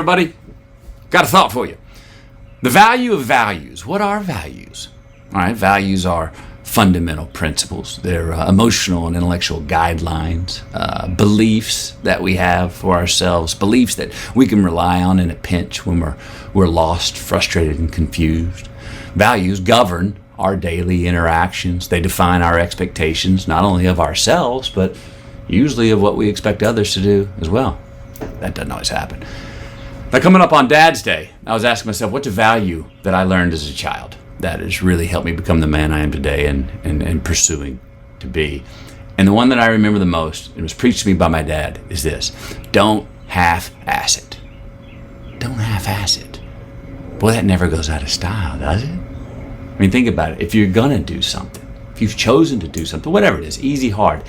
everybody. Got a thought for you. The value of values. What are values? All right, values are fundamental principles. They're emotional and intellectual guidelines, beliefs that we have for ourselves, beliefs that we can rely on in a pinch when we're lost, frustrated, and confused. Values govern our daily interactions. They define our expectations, not only of ourselves, but usually of what we expect others to do as well. That doesn't always happen. Now, coming up on Dad's Day, I was asking myself, what's a value that I learned as a child that has really helped me become the man I am today and pursuing to be? And the one that I remember the most, it was preached to me by my dad, is this: don't half-ass it. Don't half-ass it. Boy, that never goes out of style, does it? I mean, think about it. If you're gonna do something, if you've chosen to do something, whatever it is, easy, hard,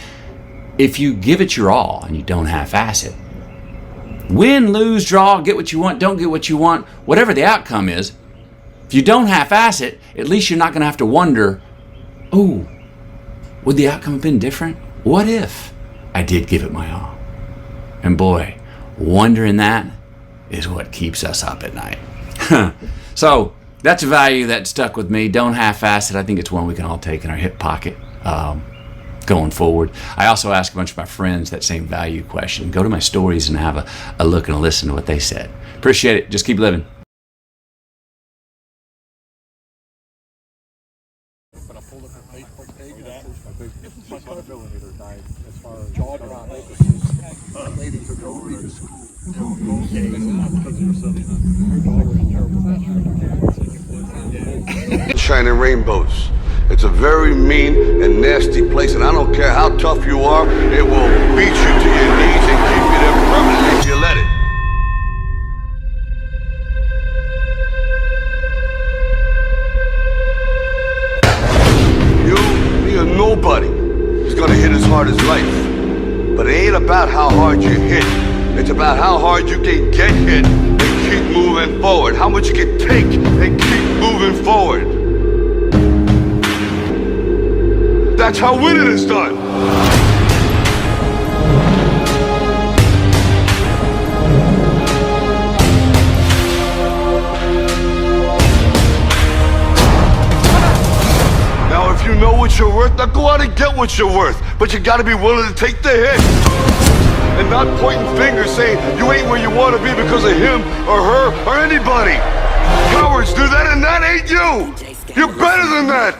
if you give it your all and you don't half-ass it, win, lose, draw, get what you want, don't get what you want, whatever the outcome is, if you don't half-ass it, at least you're not going to have to wonder, oh, would the outcome have been different? What if I did give it my all? And boy, wondering that is what keeps us up at night. So that's a value that stuck with me. Don't half-ass it. I think it's one we can all take in our hip pocket going forward. I also asked a bunch of my friends that same value question. Go to my stories and have a look and a listen to what they said. Appreciate it. Just keep living. But I pulled up a Facebook page that my millimeter died as far as jog around. Lady took over to school. Shining rainbows. It's a very mean and nasty place, and I don't care how tough you are, it will beat you to your knees and keep you there permanently if you let it. You, me, or nobody is gonna hit as hard as life. But it ain't about how hard you hit. It's about how hard you can get hit and keep moving forward. How much you can take and keep moving forward. That's how winning is done. Now, if you know what you're worth, now go out and get what you're worth. But you gotta be willing to take the hit. And not pointing fingers saying you ain't where you want to be because of him or her or anybody. Cowards do that, and that ain't you. You're better than that.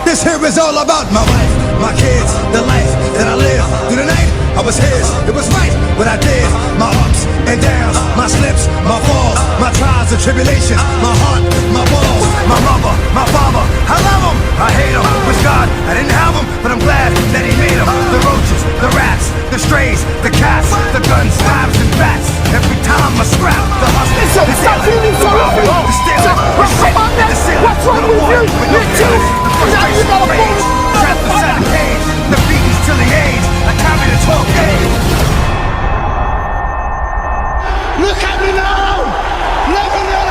This here is all about my wife, my kids, the life that I live. Through the night, I was his. It was right what I did. My ups and downs, my slips, my falls, my trials and tribulations, my heart, my balls, my mother, my father. I love him, I hate him. With God, I didn't have him, but I'm glad that he made him. The roaches, the rats, the strays, the cats, the guns, knives, and bats. Every time I scrap, the hustle, the stealing, the robbing, the stealing, the shit, the sin, what's wrong with you? You're too. Now you got a rage, trapped inside a cage, the beatings till the age, I carry the 12 gauge. Look at me now! Look at me!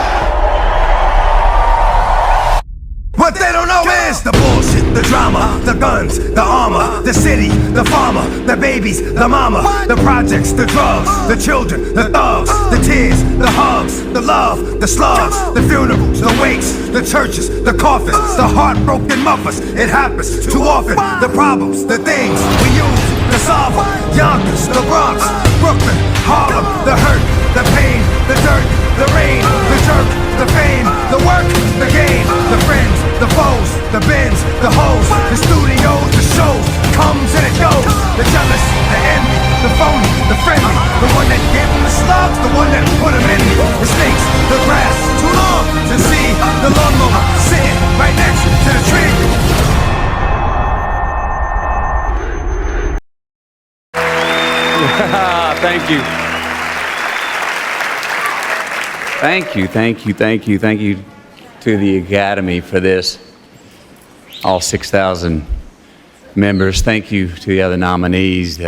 What they don't know is the bullshit, the drama, the guns, the armor, the city, the farmer, the babies, the mama, the projects, the drugs, the children, the thugs, the tears, the hugs, the love, the slugs, the funerals, the wakes, the churches, the coffins, the heartbroken mothers. It happens too often. The problems, the things we use to solve them. Yonkers, the Bronx, Brooklyn, Harlem, the hurt, the pain, the dirt, the rain, the jerk, the fame, the work, the game, the friends, the foes, the bins, the hoes, the studios, the shows, comes and it goes. The jealous, the envy, the phony, the friendly, the one that gave them the slugs, the one that put them in me. The snakes, the grass, too long to see. The lawnmower sitting right next to the tree. Thank you. Thank you to the Academy for this. All 6,000 members. Thank you to the other nominees.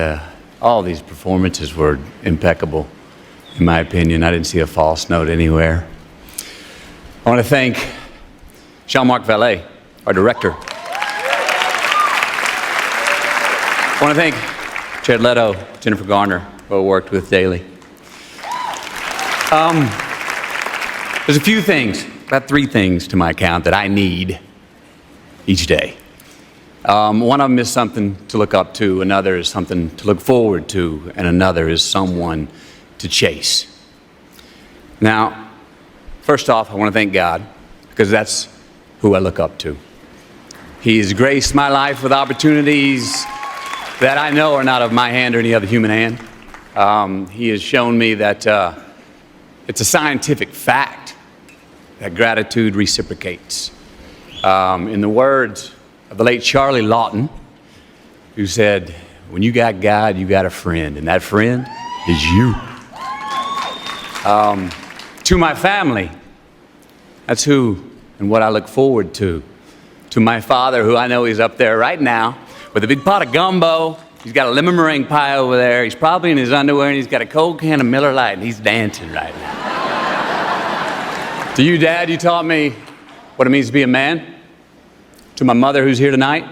All these performances were impeccable, in my opinion. I didn't see a false note anywhere. I want to thank Jean-Marc Vallée, our director. I want to thank Jared Leto, Jennifer Garner, or worked with daily. There's a few things, about 3 things to my account that I need each day. One of them is something to look up to, another is something to look forward to, and another is someone to chase. Now, first off, I want to thank God, because that's who I look up to. He has graced my life with opportunities that I know are not of my hand or any other human hand. He has shown me that it's a scientific fact that gratitude reciprocates. In the words of the late Charlie Lawton, who said, when you got God, you got a friend, and that friend is you. To my family, that's who and what I look forward to. To my father, who I know is up there right now with a big pot of gumbo. He's got a lemon meringue pie over there. He's probably in his underwear, and he's got a cold can of Miller Lite, and he's dancing right now. To you, Dad, you taught me what it means to be a man. To my mother, who's here tonight,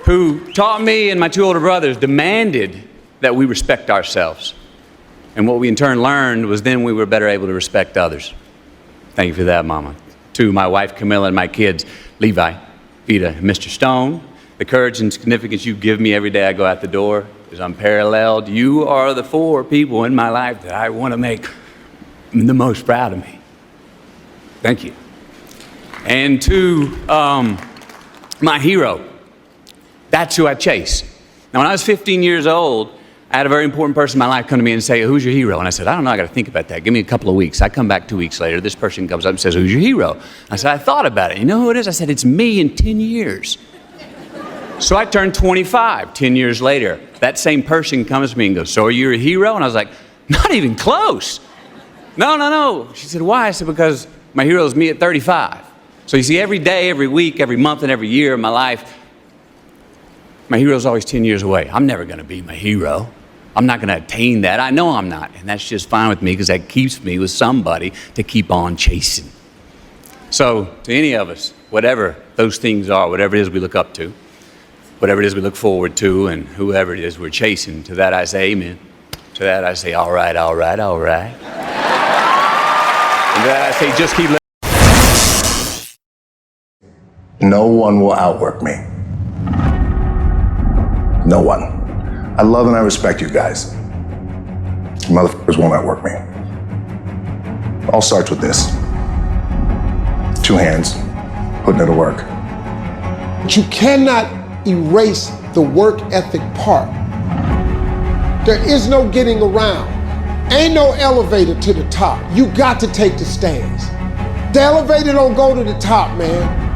who taught me and my 2 older brothers, demanded that we respect ourselves. And what we in turn learned was then we were better able to respect others. Thank you for that, Mama. To my wife, Camilla, and my kids, Levi, Vita, and Mr. Stone, the courage and significance you give me every day I go out the door is unparalleled. You are the 4 people in my life that I want to make the most proud of me. Thank you. And to my hero, that's who I chase. Now, when I was 15 years old, I had a very important person in my life come to me and say, who's your hero? And I said, I don't know, I got to think about that. Give me a couple of weeks. I come back 2 weeks later. This person comes up and says, who's your hero? I said, I thought about it. You know who it is? I said, it's me in 10 years. So I turned 25 10 years later. That same person comes to me and goes, so are you a hero? And I was like, not even close. No. She said, why? I said, because my hero is me at 35. So you see, every day, every week, every month, and every year of my life, my hero's always 10 years away. I'm never going to be my hero. I'm not going to attain that. I know I'm not. And that's just fine with me, because that keeps me with somebody to keep on chasing. So to any of us, whatever those things are, whatever it is we look up to, whatever it is we look forward to, and whoever it is we're chasing, to that I say amen. To that I say, all right. And to that I say, just keep living. No one will outwork me. No one. I love and I respect you guys. Motherfuckers won't outwork me. All starts with this. 2 hands, putting it to work. But you cannot erase the work ethic part. There is no getting around. Ain't no elevator to the top. You got to take the stairs. The elevator don't go to the top, man.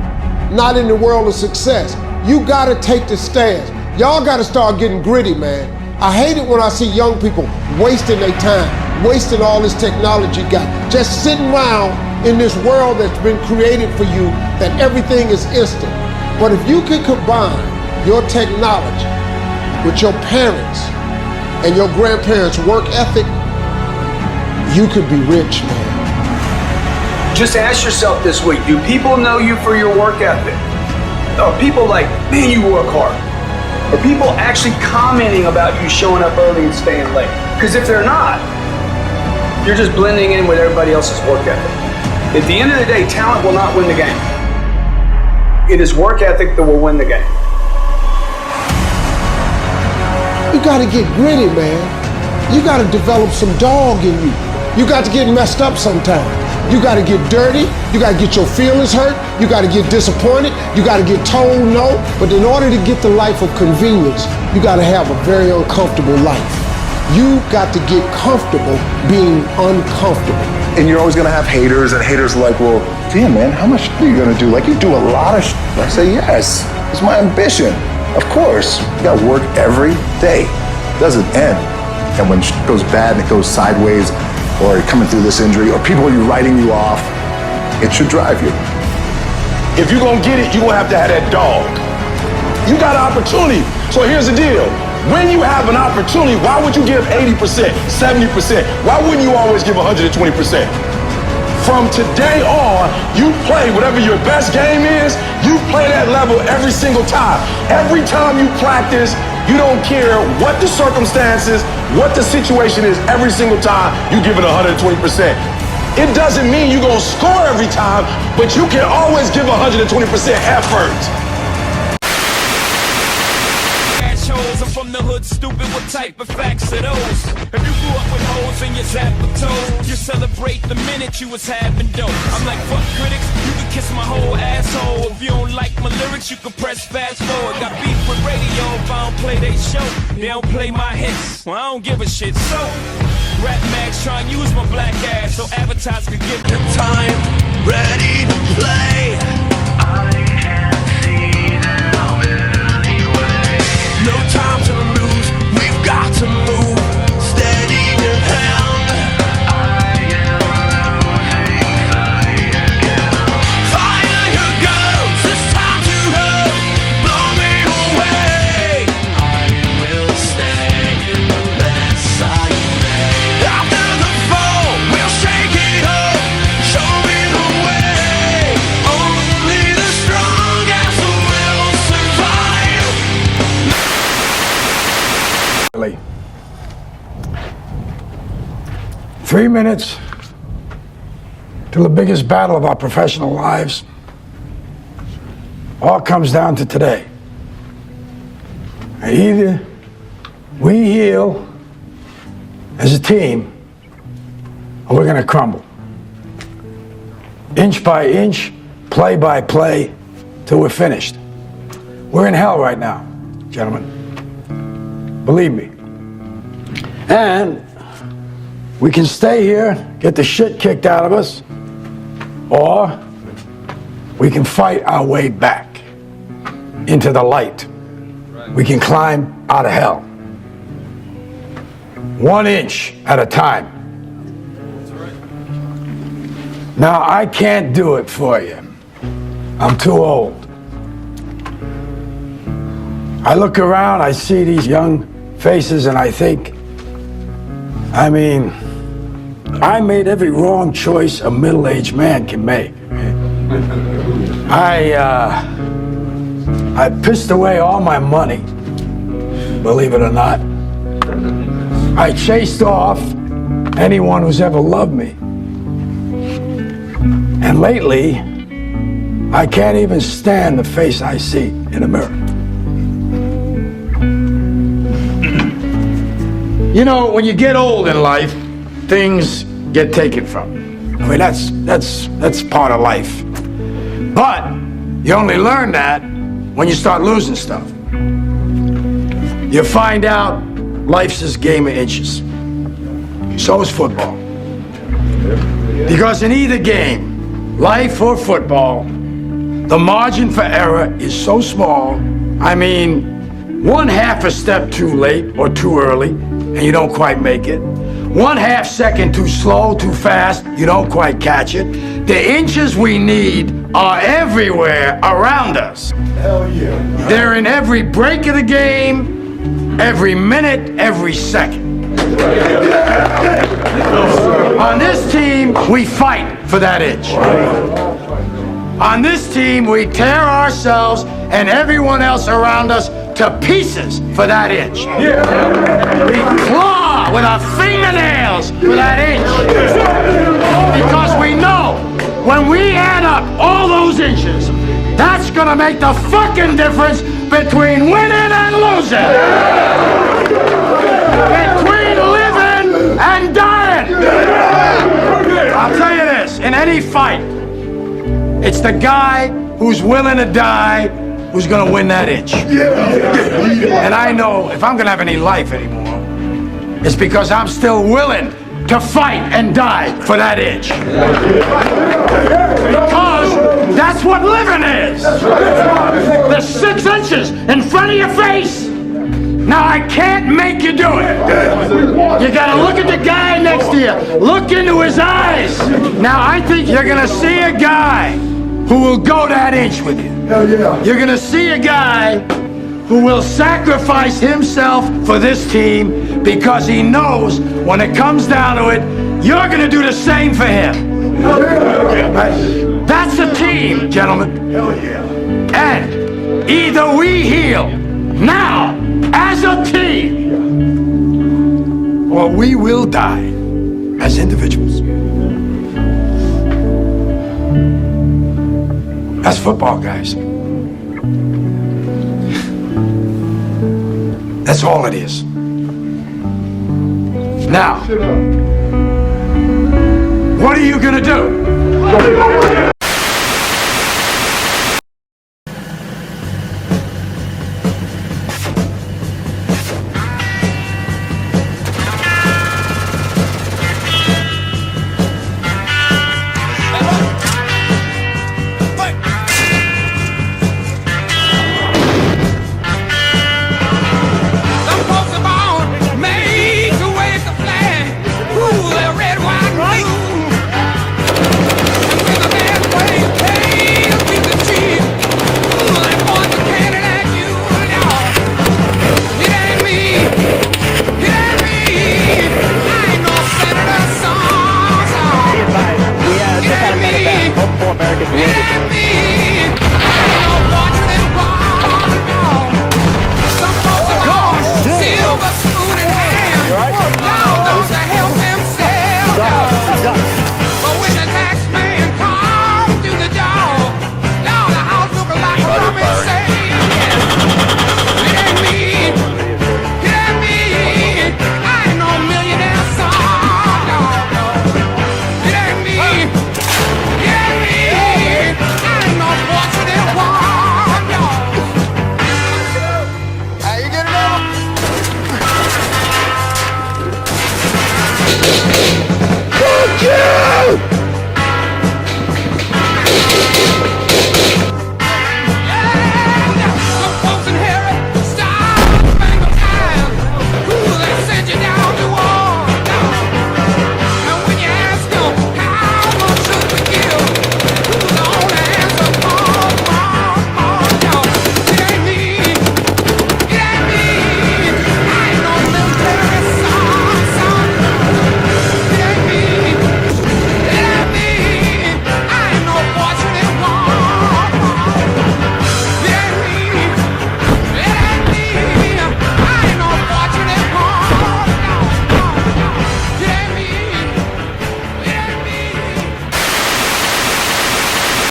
Not in the world of success. You gotta take the stairs. Y'all gotta start getting gritty, man. I hate it when I see young people wasting their time, wasting all this technology got, just sitting around in this world that's been created for you, that everything is instant. But if you can combine your technology with your parents and your grandparents' work ethic, you could be rich, man. Just ask yourself this week, do people know you for your work ethic? Are people like, man, you work hard? Are people actually commenting about you showing up early and staying late? Because if they're not, you're just blending in with everybody else's work ethic. At the end of the day, talent will not win the game. It is work ethic that will win the game. You gotta get gritty, man. You gotta develop some dog in you. You got to get messed up sometimes. You got to get dirty. You got to get your feelings hurt. You got to get disappointed. You got to get told no. But in order to get the life of convenience, you got to have a very uncomfortable life. You got to get comfortable being uncomfortable. And you're always gonna have haters, and haters are like, well, damn, man, how much are you gonna do? Like, you do a lot of I say, yes, it's my ambition. Of course, you gotta work every day. It doesn't end. And when shit goes bad and it goes sideways, or you're coming through this injury, or people are writing you off, it should drive you. If you're gonna get it, you're gonna have to have that dog. You got an opportunity. So here's the deal. When you have an opportunity, why would you give 80%, 70%? Why wouldn't you always give 120%? From today on, you play whatever your best game is, you play that level every single time. Every time you practice, You don't care what the circumstances, what the situation is every single time you give it 120%. It doesn't mean you're going to score every time, but you can always give 120% effort. I'm from the hood, stupid, what type of facts are those? If you grew up with holes in your zapper toes, you celebrate the minute you was having dope. I'm like, fuck critics, you can kiss my whole asshole. If you don't like my lyrics, you can press fast forward. Got beef with radio if I don't play they show. They don't play my hits, well I don't give a shit. So, Rap Max try and use my black ass so advertisers could get the time ready to play. No time to lose, we've got to move, steady in hand. I am losing sight again. Fire your goes, it's time to go, blow me away. I will stay, let's say. After the fall, we'll shake it up, show me the way. Only the strongest will survive. 3 minutes till the biggest battle of our professional lives. All comes down to today. Either we heal as a team, or we're going to crumble. Inch by inch, play by play, till we're finished. We're in hell right now, gentlemen. Believe me. And we can stay here, get the shit kicked out of us, or we can fight our way back into the light. We can climb out of hell. 1 inch at a time. Now, I can't do it for you. I'm too old. I look around, I see these young faces, and I think, I mean, I made every wrong choice a middle-aged man can make. I pissed away all my money, believe it or not. I chased off anyone who's ever loved me. And lately, I can't even stand the face I see in the mirror. You know, when you get old in life, things get taken from you. I mean, that's part of life. But you only learn that when you start losing stuff. You find out life's this game of inches. So is football. Because in either game, life or football, the margin for error is so small. I mean, 1/2 a step too late or too early, and you don't quite make it. 1/2 second too slow, too fast, you don't quite catch it. The inches we need are everywhere around us. Hell yeah. They're in every break of the game, every minute, every second. On this team, we fight for that inch. On this team, we tear ourselves and everyone else around us to pieces for that inch. We claw with our fingernails for that inch. Because we know when we add up all those inches, that's gonna make the fucking difference between winning and losing. Between living and dying. I'll tell you this, in any fight, it's the guy who's willing to die who's gonna win that inch. And I know if I'm gonna have any life anymore, it's because I'm still willing to fight and die for that inch. Because that's what living is. The 6 inches in front of your face. Now I can't make you do it. You gotta look at the guy next to you. Look into his eyes. Now I think you're gonna see a guy who will go that inch with you. You're gonna see a guy who will sacrifice himself for this team because he knows when it comes down to it, you're gonna do the same for him. That's a team, gentlemen. And either we heal now as a team. Or we will die as individuals. As football guys. That's all it is. Now, what are you gonna do?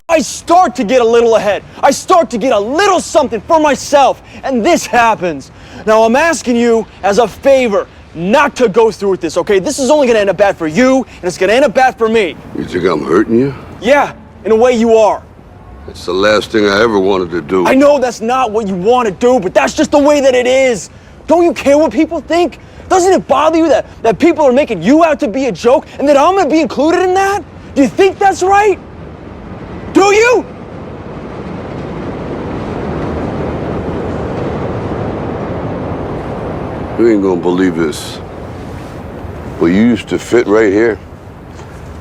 I start to get a little ahead. I start to get a little something for myself, and this happens. Now I'm asking you as a favor not to go through with this, okay? This is only gonna end up bad for you, and it's gonna end up bad for me. You think I'm hurting you? Yeah, in a way you are. It's the last thing I ever wanted to do. I know that's not what you want to do, but that's just the way that it is. Don't you care what people think? Doesn't it bother you that people are making you out to be a joke and that I'm gonna be included in that? Do you think that's right? Do you? You ain't gonna believe this, but you used to fit right here.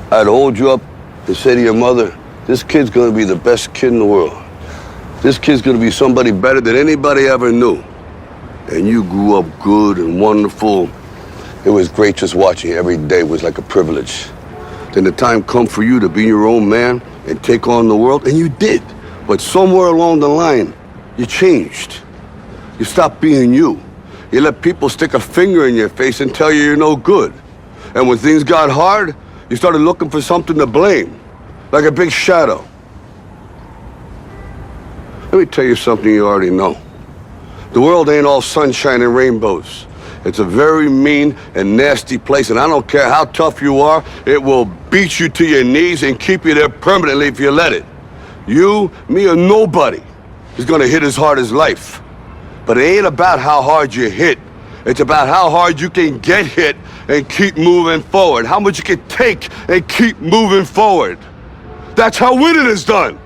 I'd hold you up and say to your mother, this kid's gonna be the best kid in the world. This kid's gonna be somebody better than anybody ever knew. And you grew up good and wonderful. It was great just watching you every day. It was like a privilege. Then the time come for you to be your own man and take on the world, and you did. But somewhere along the line, you changed. You stopped being you. You let people stick a finger in your face and tell you you're no good. And when things got hard, you started looking for something to blame, like a big shadow. Let me tell you something you already know. The world ain't all sunshine and rainbows. It's a very mean and nasty place, and I don't care how tough you are, it will beat you to your knees and keep you there permanently if you let it. You, me, or nobody is gonna hit as hard as life. But it ain't about how hard you hit. It's about how hard you can get hit and keep moving forward. How much you can take and keep moving forward. That's how winning is done.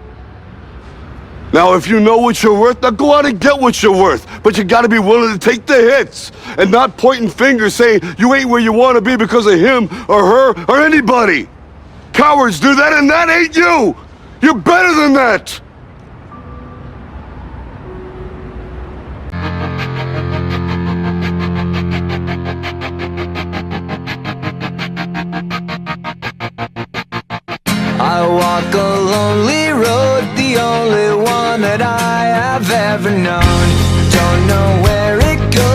Now, if you know what you're worth, now go out and get what you're worth. But you gotta be willing to take the hits and not pointing fingers saying you ain't where you wanna be because of him or her or anybody. Cowards do that, and that ain't you. You're better than that. I walk a lonely road, the only one that I have ever known. Don't know where it goes.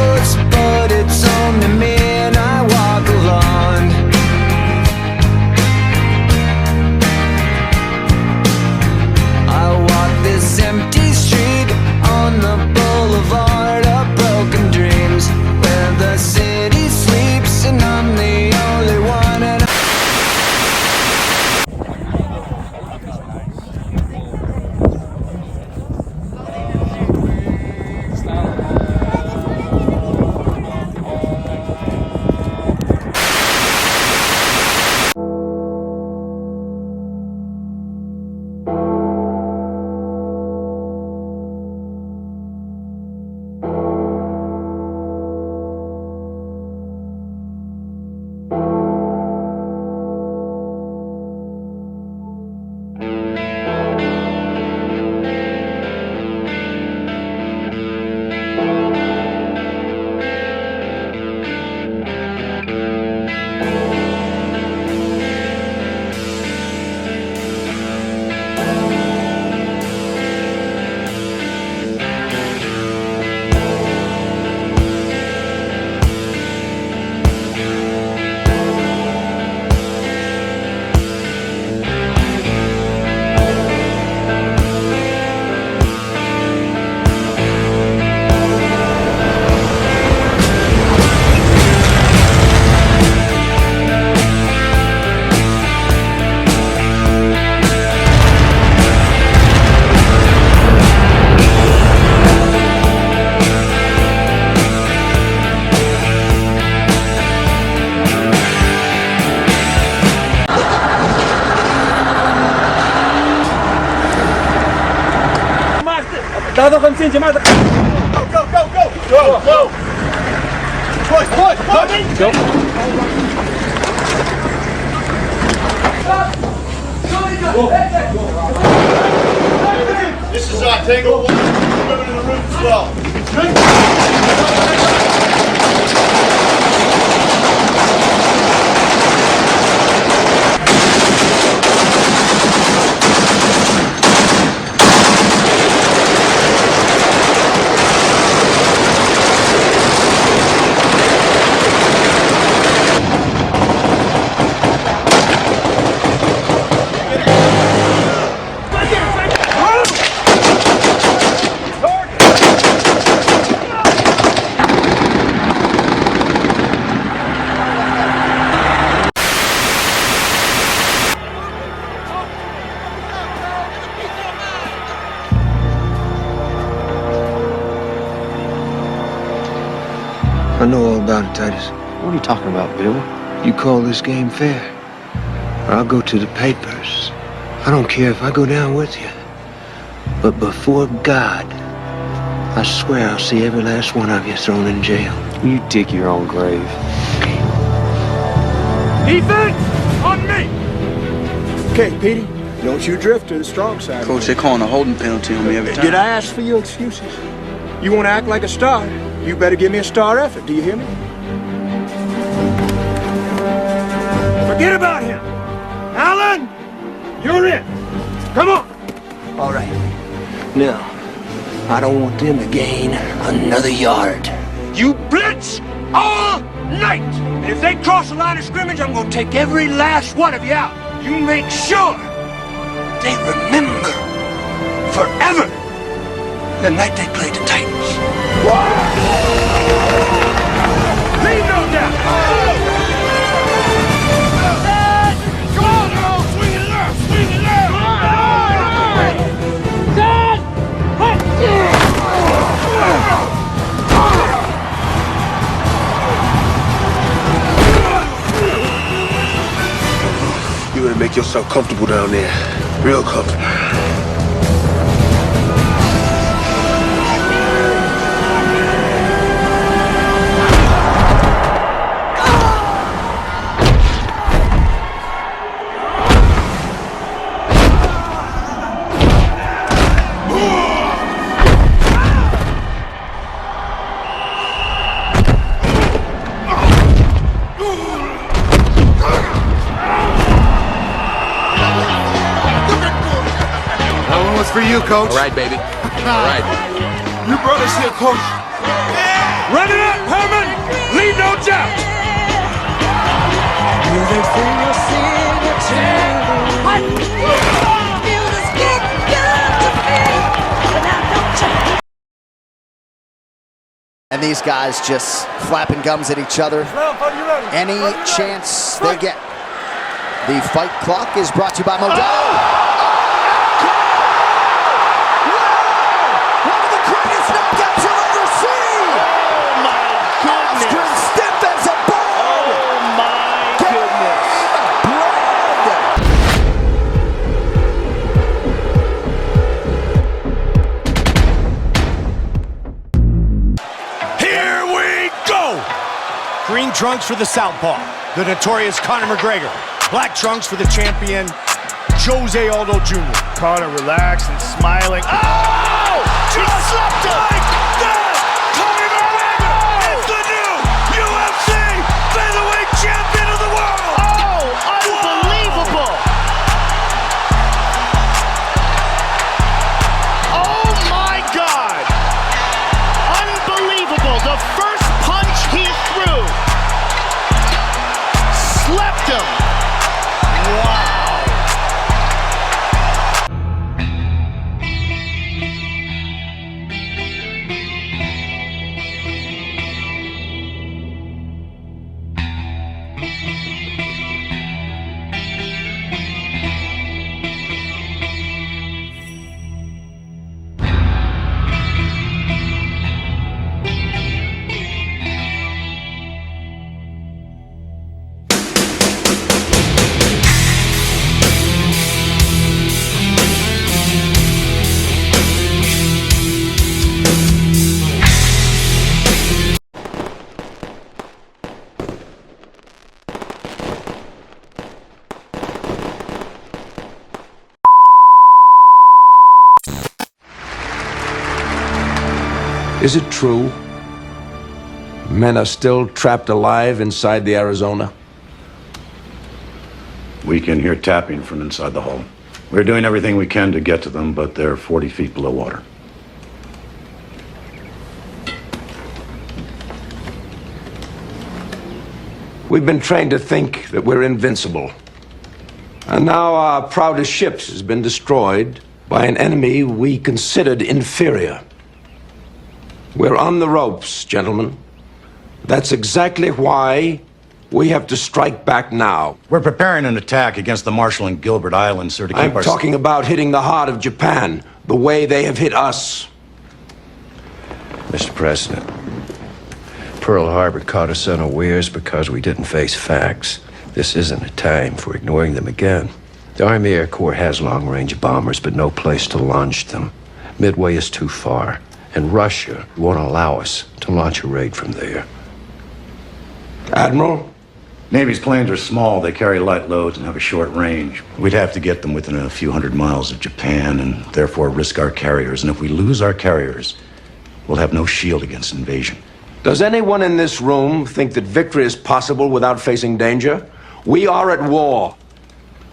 很近，姐妹的。Go go go go go go. Push. Go. This is Tango 1. Women in the room as well. I know all about it, Titus. What are you talking about, Bill? You call this game fair, or I'll go to the papers. I don't care if I go down with you. But before God, I swear I'll see every last one of you thrown in jail. You dig your own grave. Defense on me. Okay, Petey. Don't you drift to the strong side. Coach, they're calling a holding penalty on me every time. Did I ask for your excuses? You want to act like a star? You better give me a star effort. Do you hear me? Forget about him. Alan, you're in. Come on. All right. Now, I don't want them to gain another yard. You blitz all night. And if they cross the line of scrimmage, I'm going to take every last one of you out. You make sure they remember forever the night they played the Titans. Leave no doubt. Come on, girl. Swing it left. Swing it left. You better make yourself comfortable down there. Real comfortable. For you, Coach. All right, baby. All right. You brought us here, Coach. Run it up, Herman. Leave no doubt. And these guys just flapping gums at each other any chance they get. The fight clock is brought to you by Modelo. Green trunks for the southpaw, the notorious Conor McGregor. Black trunks for the champion, Jose Aldo Jr. Conor relaxed and smiling. Oh! Just slapped him! Like that! Conor McGregor is the new UFC featherweight champion of the world! Oh, unbelievable! Oh my God! Unbelievable! The first punch he threw slept him. Wow. Is it true? Men are still trapped alive inside the Arizona? We can hear tapping from inside the hull. We're doing everything we can to get to them, but they're 40 feet below water. We've been trained to think that we're invincible. And now our proudest ships has been destroyed by an enemy we considered inferior. We're on the ropes, gentlemen. That's exactly why we have to strike back now. We're preparing an attack against the Marshall and Gilbert Islands, sir, to keep I'm talking about hitting the heart of Japan, the way they have hit us. Mr. President, Pearl Harbor caught us unawares because we didn't face facts. This isn't a time for ignoring them again. The Army Air Corps has long-range bombers, but no place to launch them. Midway is too far, and Russia won't allow us to launch a raid from there. Admiral? Navy's planes are small. They carry light loads and have a short range. We'd have to get them within a few hundred miles of Japan and therefore risk our carriers. And if we lose our carriers, we'll have no shield against invasion. Does anyone in this room think that victory is possible without facing danger? We are at war.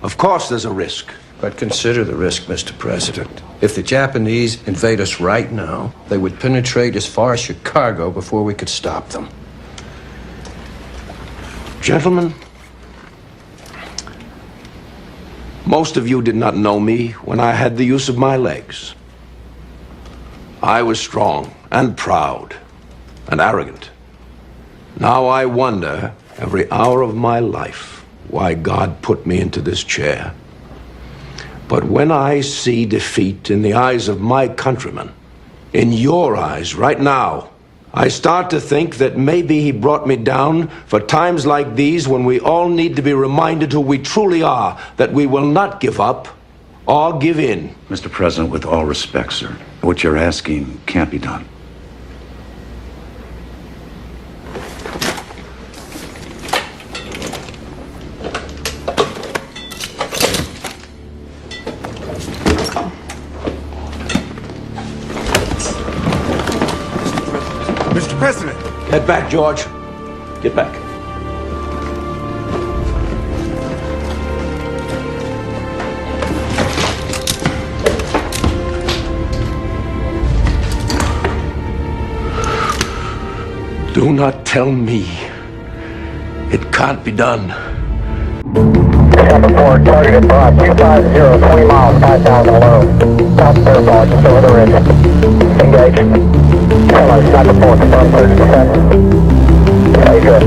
Of course there's a risk. But consider the risk, Mr. President. If the Japanese invade us right now, they would penetrate as far as Chicago before we could stop them. Gentlemen, most of you did not know me when I had the use of my legs. I was strong and proud and arrogant. Now I wonder every hour of my life why God put me into this chair. But when I see defeat in the eyes of my countrymen, in your eyes right now, I start to think that maybe he brought me down for times like these when we all need to be reminded who we truly are, that we will not give up or give in. Mr. President, with all respect, sir, what you're asking can't be done. Mr. President! Head back, George. Get back. Do not tell me it can't be done. Number 4, targeted broad, 250, 20 miles, 5,000 low. South Fairfax, just over the ridge. Engage. Hello, Sniper 4, confirm 30%. Very good.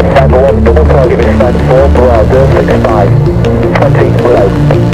Sniper 1, double target, Sniper 4, Bravo, 65. 20 below.